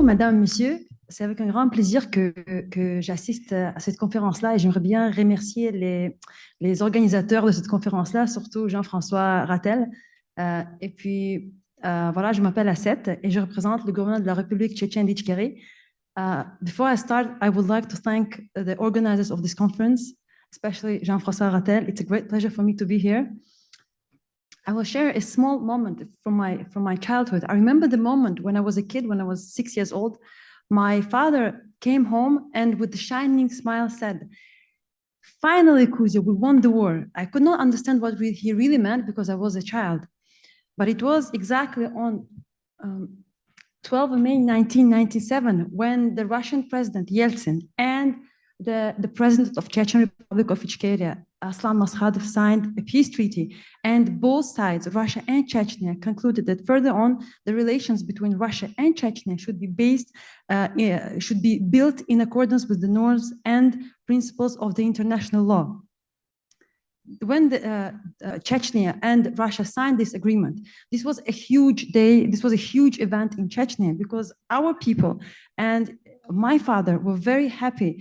Bonjour, Madame, Monsieur. C'est avec un grand plaisir que j'assiste à cette conférence-là et j'aimerais bien remercier les organisateurs de cette conférence-là, surtout Jean-François Rattel. Voilà, je m'appelle Asset et je représente le gouvernement de la République tchétchène d'Ichkeri. Before I start, I would like to thank the organizers of this conference, especially Jean-François Rattel. It's a great pleasure for me to be here. I will share a small moment from my childhood. I remember the moment when I was a kid, when I was 6 years old. My father came home and with a shining smile said, "Finally, Kuzio, we won the war." I could not understand what he really meant because I was a child. But it was exactly on 12 May 1997 when the Russian President Yeltsin and the President of Chechen Republic of Ичкерия, Aslan Maskhadov, signed a peace treaty, and both sides, Russia and Chechnya, concluded that further on, the relations between Russia and Chechnya should be built in accordance with the norms and principles of the international law. When Chechnya and Russia signed this agreement, this was a huge day, this was a huge event in Chechnya because our people and my father were very happy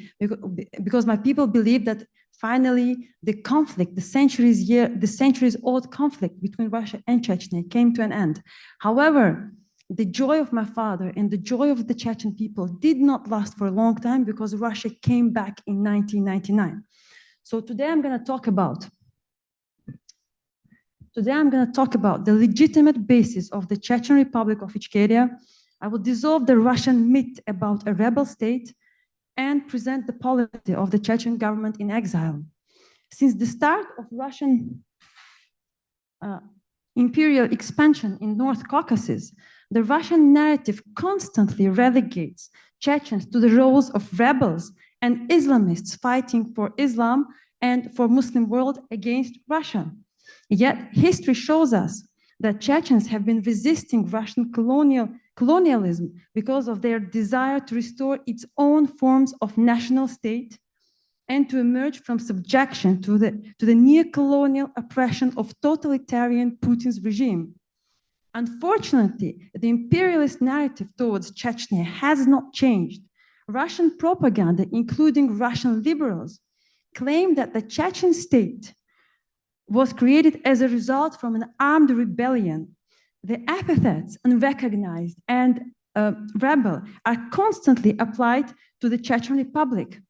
because my people believed that finally the conflict, the centuries-old conflict between Russia and Chechnya came to an end. However, the joy of my father and the joy of the Chechen people did not last for a long time because Russia came back in 1999. So today I'm going to talk about the legitimate basis of the Chechen Republic of Ичкерия. I will dissolve the Russian myth about a rebel state and present the policy of the Chechen government in exile. Since the start of Russian imperial expansion in North Caucasus, the Russian narrative constantly relegates Chechens to the roles of rebels and Islamists fighting for Islam and for Muslim world against Russia. Yet history shows us that Chechens have been resisting Russian colonialism because of their desire to restore its own forms of national state and to emerge from subjection to the neo-colonial oppression of totalitarian Putin's regime. Unfortunately, the imperialist narrative towards Chechnya has not changed. Russian propaganda, including Russian liberals, claim that the Chechen state was created as a result from an armed rebellion. The epithets unrecognized and rebel are constantly applied to the Chechen Republic.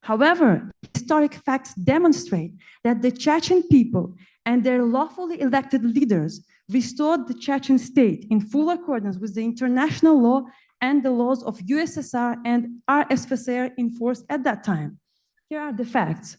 However, historic facts demonstrate that the Chechen people and their lawfully elected leaders restored the Chechen state in full accordance with the international law and the laws of USSR and RSFSR in force at that time. Here are the facts.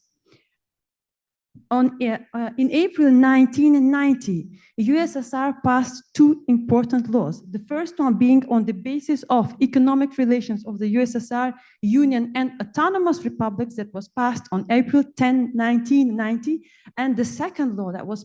In April 1990, USSR passed two important laws. The first one being on the basis of economic relations of the USSR Union and autonomous republics that was passed on April 10, 1990. And the second law that was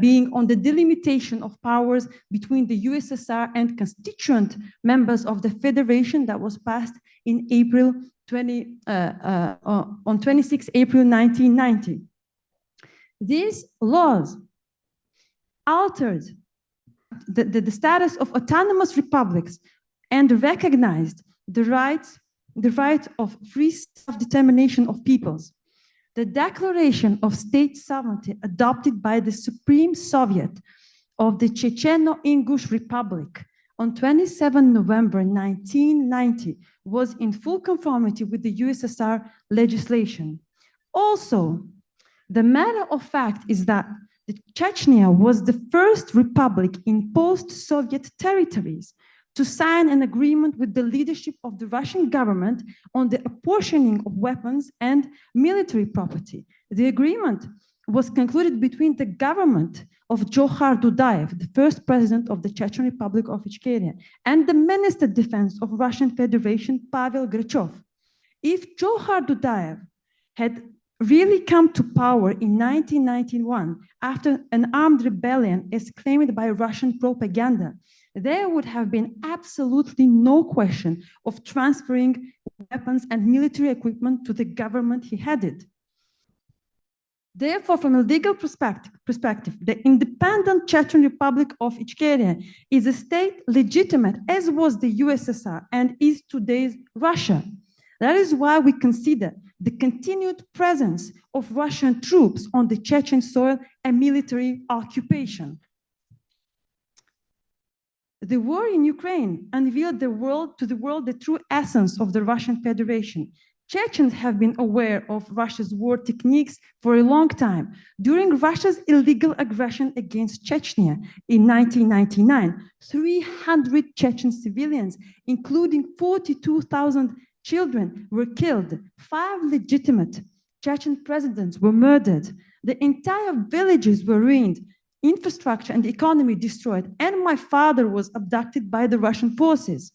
being on the delimitation of powers between the USSR and constituent members of the Federation that was passed in April on 26 April 1990. These laws altered the status of autonomous republics and recognized the right of free self-determination of peoples. The Declaration of State Sovereignty adopted by the Supreme Soviet of the Checheno-Ingush Republic on 27 November 1990 was in full conformity with the USSR legislation. Also, the matter of fact is that Chechnya was the first republic in post-Soviet territories to sign an agreement with the leadership of the Russian government on the apportioning of weapons and military property. The agreement was concluded between the government of Johar Dudayev, the first president of the Chechen Republic of Ичкерия, and the Minister of Defense of Russian Federation, Pavel Grachov. If Johar Dudayev had really come to power in 1991 after an armed rebellion as claimed by Russian propaganda, there would have been absolutely no question of transferring weapons and military equipment to the government he headed. Therefore, from a legal perspective, the independent Chechen Republic of Ичкерия is a state legitimate, as was the USSR and is today's Russia. That is why we consider the continued presence of Russian troops on the Chechen soil a military occupation. The war in Ukraine unveiled to the world the true essence of the Russian Federation. Chechens have been aware of Russia's war techniques for a long time. During Russia's illegal aggression against Chechnya in 1999, 300 Chechen civilians, including 42,000 children, were killed. 5 legitimate Chechen presidents were murdered. The entire villages were ruined, infrastructure and the economy destroyed, and my father was abducted by the Russian forces.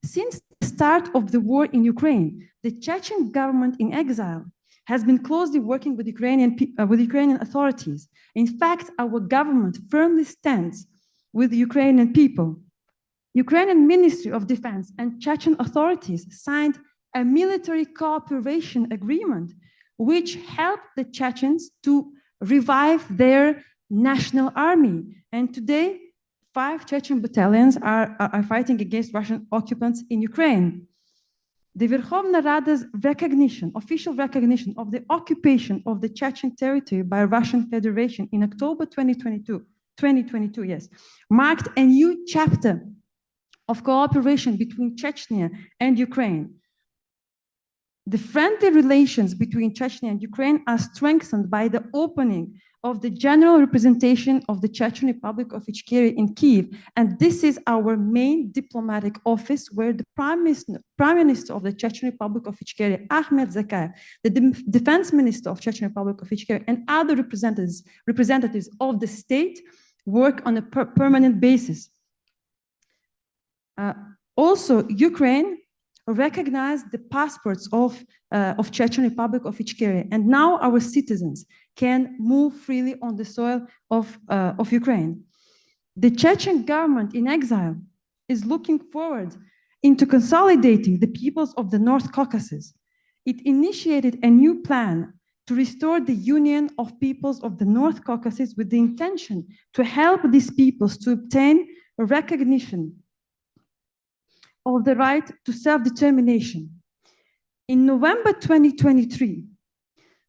Since the start of the war in Ukraine, the Chechen government in exile has been closely working with Ukrainian authorities. In fact, our government firmly stands with the Ukrainian people. Ukrainian Ministry of Defense and Chechen authorities signed a military cooperation agreement which helped the Chechens to revive their national army. And today, 5 Chechen battalions are fighting against Russian occupants in Ukraine. The Verkhovna Rada's official recognition of the occupation of the Chechen territory by Russian Federation in October 2022, marked a new chapter of cooperation between Chechnya and Ukraine. The friendly relations between Chechnya and Ukraine are strengthened by the opening of the General Representation of the Chechen Republic of Ичкерия in Kiev. And this is our main diplomatic office where the Prime Minister of the Chechen Republic of Ичкерия, Ahmed Zakayev, the Defense Minister of Chechen Republic of Ичкерия, and other representatives of the state work on a permanent basis. Also, Ukraine recognized the passports of Chechen Republic of Ичкерия, and now our citizens can move freely on the soil of Ukraine. The Chechen government in exile is looking forward into consolidating the peoples of the North Caucasus. It initiated a new plan to restore the union of peoples of the North Caucasus with the intention to help these peoples to obtain a recognition of the right to self-determination. In November 2023,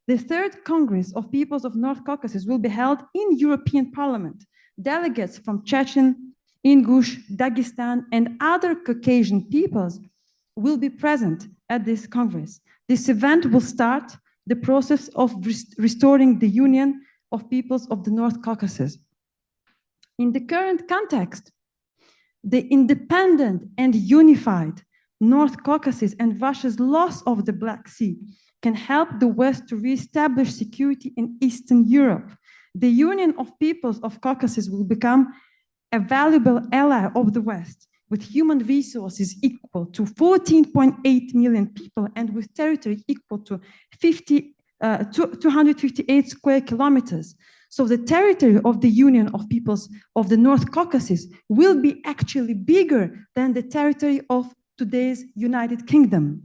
the 3rd Congress of Peoples of North Caucasus will be held in European Parliament. Delegates from Chechen, Ingush, Dagestan, and other Caucasian peoples will be present at this Congress. This event will start the process of restoring the union of peoples of the North Caucasus. In the current context, the independent and unified North Caucasus and Russia's loss of the Black Sea can help the West to reestablish security in Eastern Europe. The Union of Peoples of Caucasus will become a valuable ally of the West, with human resources equal to 14.8 million people and with territory equal to 258 square kilometers. So the territory of the Union of Peoples of the North Caucasus will be actually bigger than the territory of today's United Kingdom.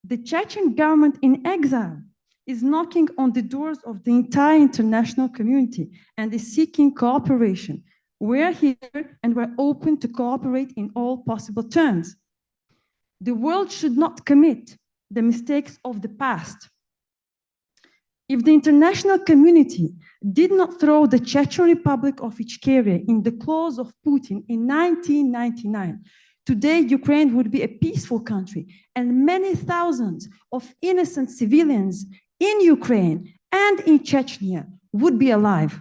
The Chechen government in exile is knocking on the doors of the entire international community and is seeking cooperation. We're here and we're open to cooperate in all possible terms. The world should not commit the mistakes of the past. If the international community did not throw the Chechen Republic of Ичкерия in the claws of Putin in 1999, today Ukraine would be a peaceful country and many thousands of innocent civilians in Ukraine and in Chechnya would be alive,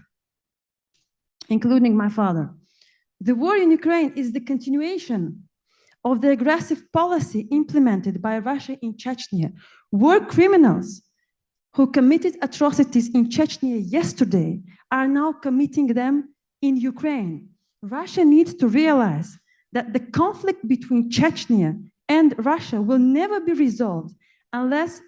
including my father. The war in Ukraine is the continuation of the aggressive policy implemented by Russia in Chechnya. War criminals who committed atrocities in Chechnya yesterday are now committing them in Ukraine. Russia needs to realize that the conflict between Chechnya and Russia will never be resolved unless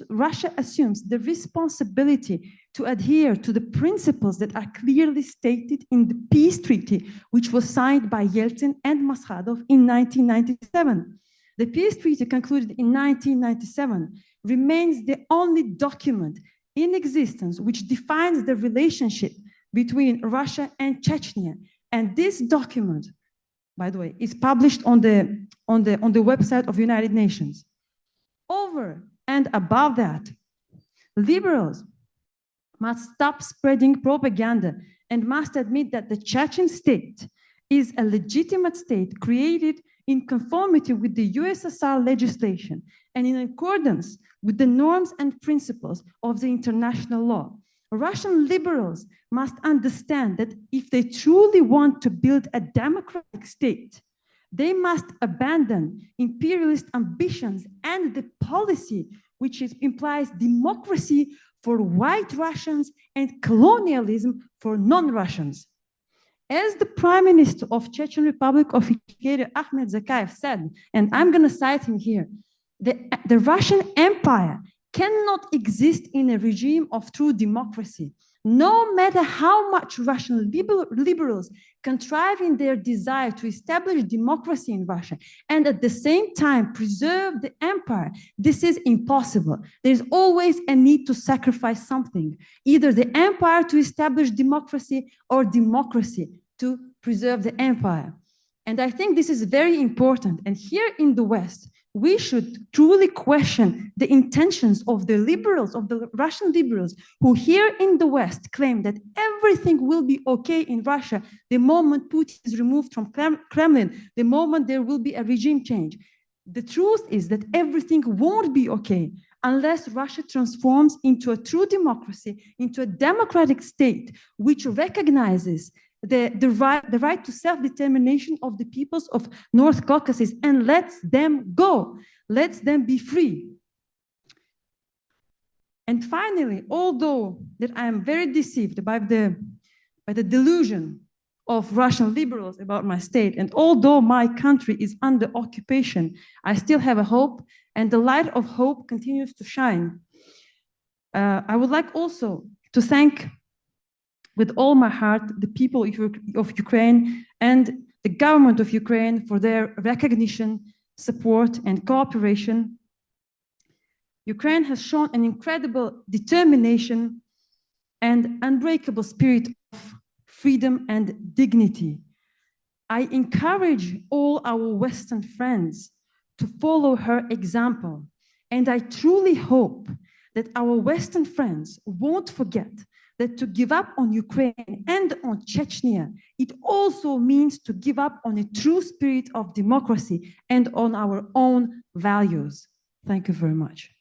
Russia assumes the responsibility to adhere to the principles that are clearly stated in the peace treaty, which was signed by Yeltsin and Maskhadov in 1997. The peace treaty concluded in 1997 remains the only document in existence which defines the relationship between Russia and Chechnya. And this document, by the way, is published on the website of United Nations. Over and above that, liberals must stop spreading propaganda and must admit that the Chechen state is a legitimate state created in conformity with the USSR legislation and in accordance with the norms and principles of the international law. Russian liberals must understand that if they truly want to build a democratic state, they must abandon imperialist ambitions and the policy which implies democracy for white Russians and colonialism for non-Russians. As the Prime Minister of Chechen Republic of Ичкерия, Ahmed Zakayev, said, and I'm going to cite him here, the Russian Empire cannot exist in a regime of true democracy, no matter how much Russian liberals contrive in their desire to establish democracy in Russia and at the same time preserve the empire. This is impossible. There's always a need to sacrifice something, either the empire to establish democracy or democracy to preserve the empire. And I think this is very important. And here in the West, we should truly question the intentions of the liberals, of the Russian liberals, who here in the West claim that everything will be okay in Russia the moment Putin is removed from Kremlin, the moment there will be a regime change. The truth is that everything won't be okay unless Russia transforms into a true democracy, into a democratic state, which recognizes the right to self-determination of the peoples of North Caucasus and lets them go, lets them be free. And finally, although that I am very deceived by the delusion of Russian liberals about my state, and although my country is under occupation, I still have a hope, and the light of hope continues to shine. I would like also to thank with all my heart the people of Ukraine and the government of Ukraine for their recognition, support, and cooperation. Ukraine has shown an incredible determination and unbreakable spirit of freedom and dignity. I encourage all our Western friends to follow her example, and I truly hope that our Western friends won't forget that to give up on Ukraine and on Chechnya, it also means to give up on a true spirit of democracy and on our own values. Thank you very much.